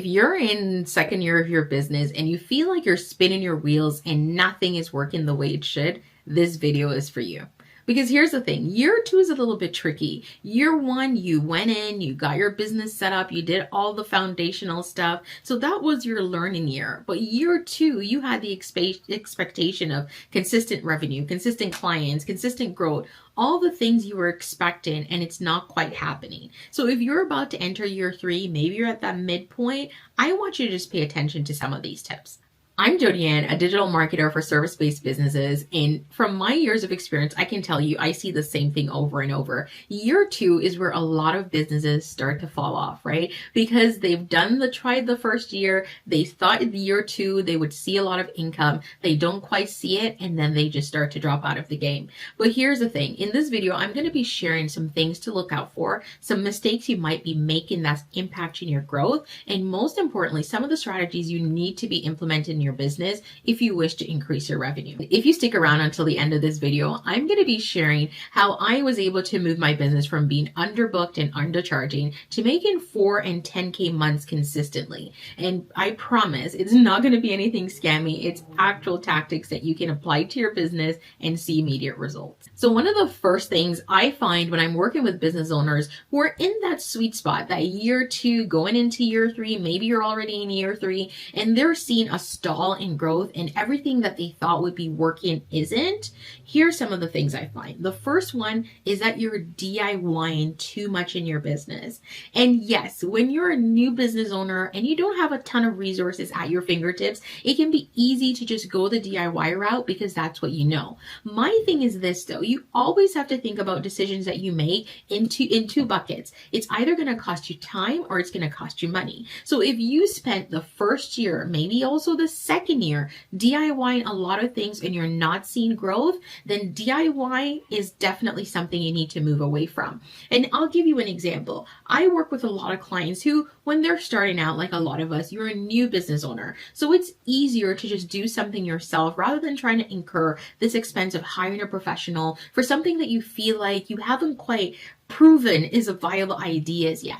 If you're in second year of your business and you feel like you're spinning your wheels and nothing is working the way it should, this video is for you. Because here's the thing, year two is a little bit tricky. Year one, you went in, you got your business set up, you did all the foundational stuff. So that was your learning year. But year two, you had the expectation of consistent revenue, consistent clients, consistent growth, all the things you were expecting, and it's not quite happening. So if you're about to enter year three, maybe you're at that midpoint, I want you to just pay attention to some of these tips. I'm Jody Ann, a digital marketer for service-based businesses, and from my years of experience, I can tell you I see the same thing over and over. Year two is where a lot of businesses start to fall off, right? Because they've tried the first year, they thought in year two they would see a lot of income, they don't quite see it, and then they just start to drop out of the game. But here's the thing, in this video, I'm going to be sharing some things to look out for, some mistakes you might be making that's impacting your growth, and most importantly, some of the strategies you need to be implementing in your business if you wish to increase your revenue. If you stick around until the end of this video, I'm going to be sharing how I was able to move my business from being underbooked and undercharging to making 4 and 10K months consistently. And I promise it's not going to be anything scammy. It's actual tactics that you can apply to your business and see immediate results. So one of the first things I find when I'm working with business owners who are in that sweet spot, that year two going into year three, maybe you're already in year three, and they're seeing a stall in growth and everything that they thought would be working isn't. Here's some of the things I find. The first one is that you're DIYing too much in your business. And yes, when you're a new business owner and you don't have a ton of resources at your fingertips, it can be easy to just go the DIY route because that's what you know. My thing is this though, you always have to think about decisions that you make in two buckets. It's either going to cost you time or it's going to cost you money. So if you spent the first year, maybe also the second year, DIYing a lot of things and you're not seeing growth, then DIY is definitely something you need to move away from. And I'll give you an example. I work with a lot of clients who, when they're starting out, like a lot of us, you're a new business owner. So it's easier to just do something yourself rather than trying to incur this expense of hiring a professional for something that you feel like you haven't quite proven is a viable idea as yet.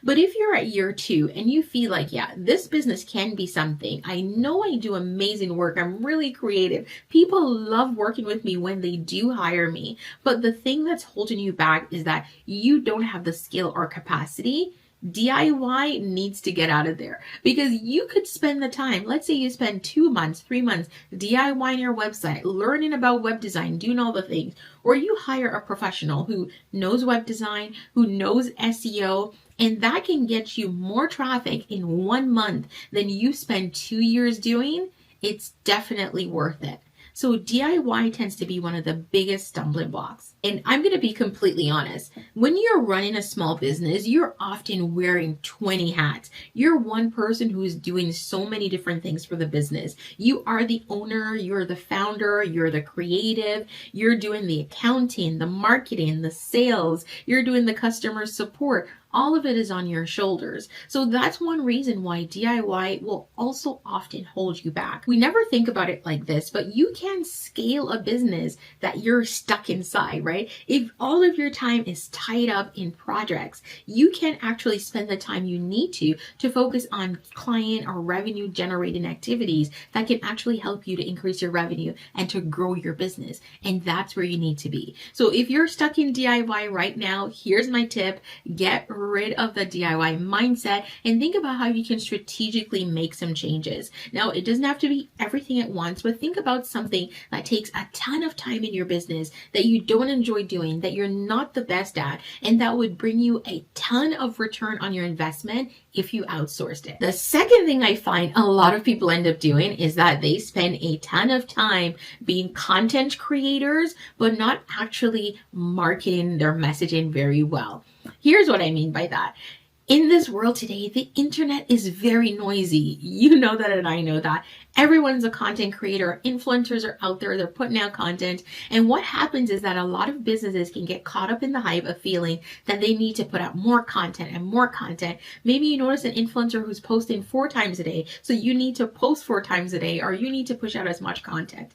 But if you're at year two and you feel like, yeah, this business can be something, I know I do amazing work, I'm really creative, people love working with me when they do hire me, but the thing that's holding you back is that you don't have the skill or capacity, DIY needs to get out of there because you could spend the time, let's say you spend 2 months, 3 months DIYing your website, learning about web design, doing all the things, or you hire a professional who knows web design, who knows SEO, and that can get you more traffic in 1 month than you spend 2 years doing. It's definitely worth it. So DIY tends to be one of the biggest stumbling blocks. And I'm going to be completely honest. When you're running a small business, you're often wearing 20 hats. You're one person who is doing so many different things for the business. You are the owner, you're the founder, you're the creative, you're doing the accounting, the marketing, the sales, you're doing the customer support. All of it is on your shoulders. So that's one reason why DIY will also often hold you back. We never think about it like this, but you can scale a business that you're stuck inside, right? If all of your time is tied up in projects, you can actually spend the time you need to focus on client or revenue generating activities that can actually help you to increase your revenue and to grow your business. And that's where you need to be. So if you're stuck in DIY right now, here's my tip. Get rid of the DIY mindset and think about how you can strategically make some changes. Now, it doesn't have to be everything at once, but think about something that takes a ton of time in your business that you don't enjoy doing, that you're not the best at, and that would bring you a ton of return on your investment if you outsourced it. The second thing I find a lot of people end up doing is that they spend a ton of time being content creators, but not actually marketing their messaging very well. Here's what I mean by that. In this world today, the internet is very noisy. You know that and I know that. Everyone's a content creator. Influencers are out there. They're putting out content. And what happens is that a lot of businesses can get caught up in the hype of feeling that they need to put out more content and more content. Maybe you notice an influencer who's posting 4 times a day. So you need to post 4 times a day or you need to push out as much content.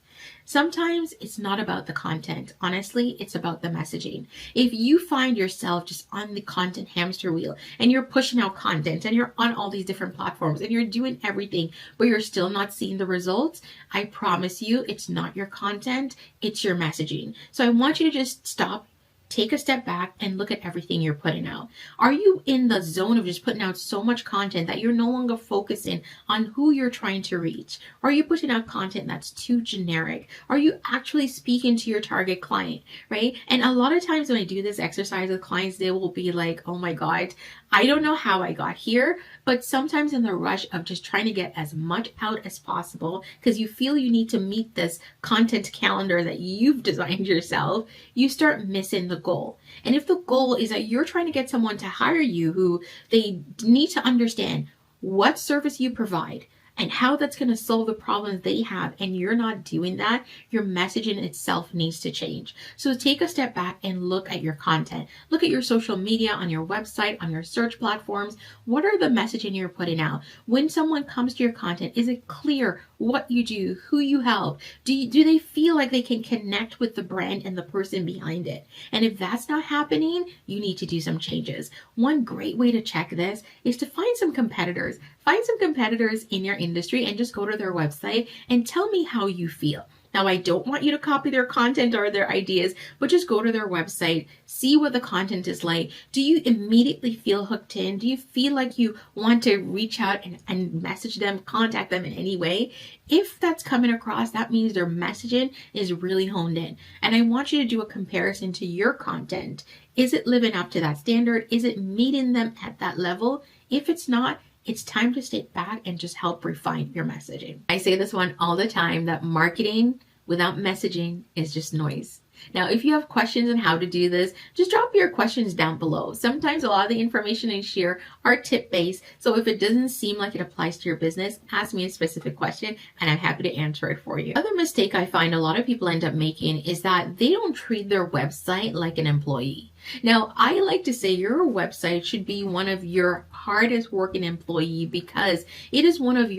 Sometimes it's not about the content. Honestly, it's about the messaging. If you find yourself just on the content hamster wheel and you're you're pushing out content and you're on all these different platforms and you're doing everything, but you're still not seeing the results, I promise you it's not your content, it's your messaging. So I want you to just stop, take a step back, and look at everything you're putting out. Are you in the zone of just putting out so much content that you're no longer focusing on who you're trying to reach? Are you putting out content that's too generic? Are you actually speaking to your target client, right? And a lot of times when I do this exercise with clients, they will be like, oh my God, I don't know how I got here, but sometimes in the rush of just trying to get as much out as possible, because you feel you need to meet this content calendar that you've designed yourself, you start missing the goal. And if the goal is that you're trying to get someone to hire you who they need to understand what service you provide and how that's going to solve the problems they have, and you're not doing that, your messaging itself needs to change. So take a step back and look at your content. Look at your social media, on your website, on your search platforms. What are the messaging you're putting out? When someone comes to your content, is it clear what you do, who you help? Do they feel like they can connect with the brand and the person behind it? And if that's not happening, you need to do some changes. One great way to check this is to find some competitors. Find some competitors in your industry and just go to their website and tell me how you feel. Now, I don't want you to copy their content or their ideas, but just go to their website, see what the content is like. Do you immediately feel hooked in? Do you feel like you want to reach out and message them, contact them in any way? If that's coming across, that means their messaging is really honed in. And I want you to do a comparison to your content. Is it living up to that standard? Is it meeting them at that level? If it's not, it's time to step back and just help refine your messaging. I say this one all the time, that marketing without messaging is just noise. Now, if you have questions on how to do this, just drop your questions down below. Sometimes a lot of the information I share are tip-based, so if it doesn't seem like it applies to your business, ask me a specific question and I'm happy to answer it for you. Other mistake I find a lot of people end up making is that they don't treat their website like an employee. Now, I like to say your website should be one of your hardest working employee, because it is one of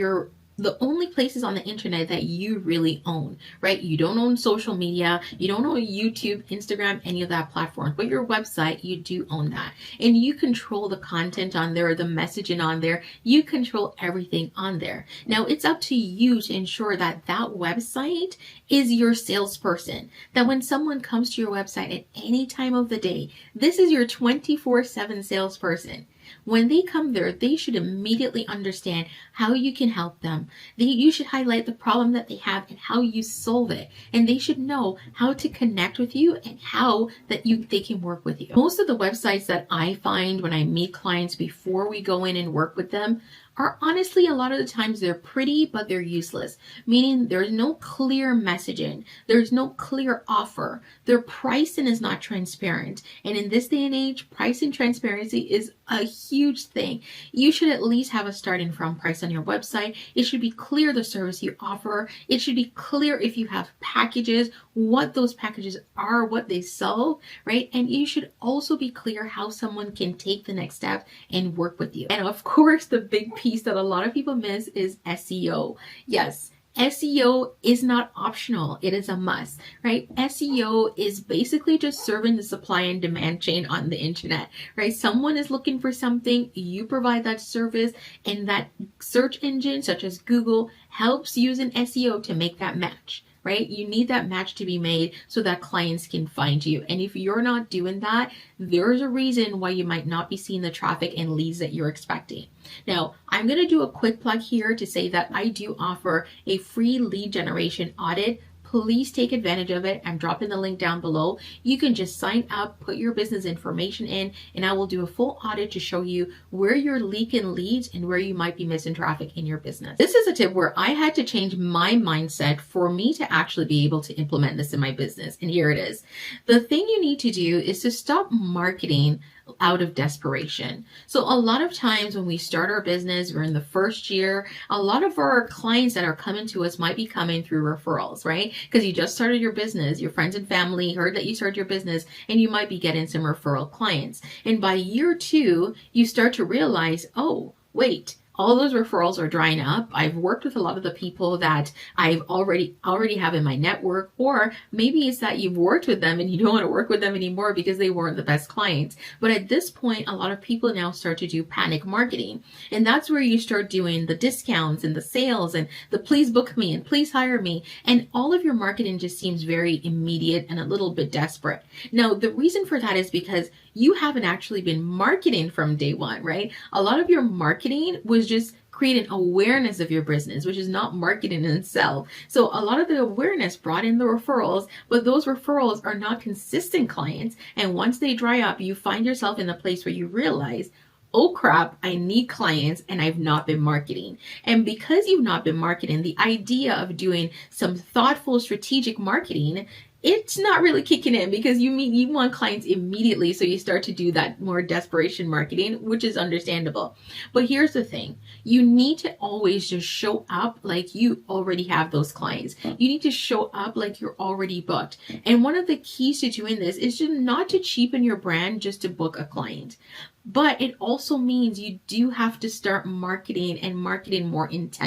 the only places on the internet that you really own, right? You don't own social media, you don't own YouTube, Instagram, any of that platform, but your website, you do own that. And you control the content on there, the messaging on there, you control everything on there. Now, it's up to you to ensure that that website is your salesperson, that when someone comes to your website at any time of the day, this is your 24/7 salesperson. When they come there, they should immediately understand how you can help them. You should highlight the problem that they have and how you solve it. And they should know how to connect with you and how they can work with you. Most of the websites that I find when I meet clients before we go in and work with them are honestly, a lot of the times they're pretty, but they're useless. Meaning there's no clear messaging. There's no clear offer. Their pricing is not transparent. And in this day and age, pricing transparency is a huge thing. You should at least have a starting from price on your website. It should be clear the service you offer. It should be clear if you have packages, what those packages are, what they sell, right? And you should also be clear how someone can take the next step and work with you. And of course, the big piece that a lot of people miss is SEO. Yes, SEO is not optional. It is a must, right? SEO is basically just serving the supply and demand chain on the internet, right? Someone is looking for something, you provide that service, and that search engine such as Google helps use an SEO to make that match, right? You need that match to be made so that clients can find you. And if you're not doing that, there's a reason why you might not be seeing the traffic and leads that you're expecting. Now, I'm going to do a quick plug here to say that I do offer a free lead generation audit. Please take advantage of it. I'm dropping the link down below. You can just sign up, put your business information in, and I will do a full audit to show you where you're leaking leads and where you might be missing traffic in your business. This is a tip where I had to change my mindset for me to actually be able to implement this in my business. And here it is. The thing you need to do is to stop marketing out of desperation. So a lot of times when we start our business, we're in the first year, a lot of our clients that are coming to us might be coming through referrals, right? Because you just started your business, your friends and family heard that you started your business, and you might be getting some referral clients. And by year 2, you start to realize, oh, wait, all those referrals are drying up. I've worked with a lot of the people that I've already have in my network, or maybe it's that you've worked with them and you don't want to work with them anymore because they weren't the best clients. But at this point, a lot of people now start to do panic marketing. And that's where you start doing the discounts and the sales and the please book me and please hire me. And all of your marketing just seems very immediate and a little bit desperate. Now, the reason for that is because you haven't actually been marketing from day one, right? A lot of your marketing was just creating awareness of your business, which is not marketing in itself. So a lot of the awareness brought in the referrals, but those referrals are not consistent clients. And once they dry up, you find yourself in the place where you realize, oh crap, I need clients and I've not been marketing. And because you've not been marketing, the idea of doing some thoughtful strategic marketing, it's not really kicking in, because you want clients immediately. So you start to do that more desperation marketing, which is understandable. But here's the thing. You need to always just show up like you already have those clients. You need to show up like you're already booked. And one of the keys to doing this is just not to cheapen your brand just to book a client. But it also means you do have to start marketing and marketing more intentionally.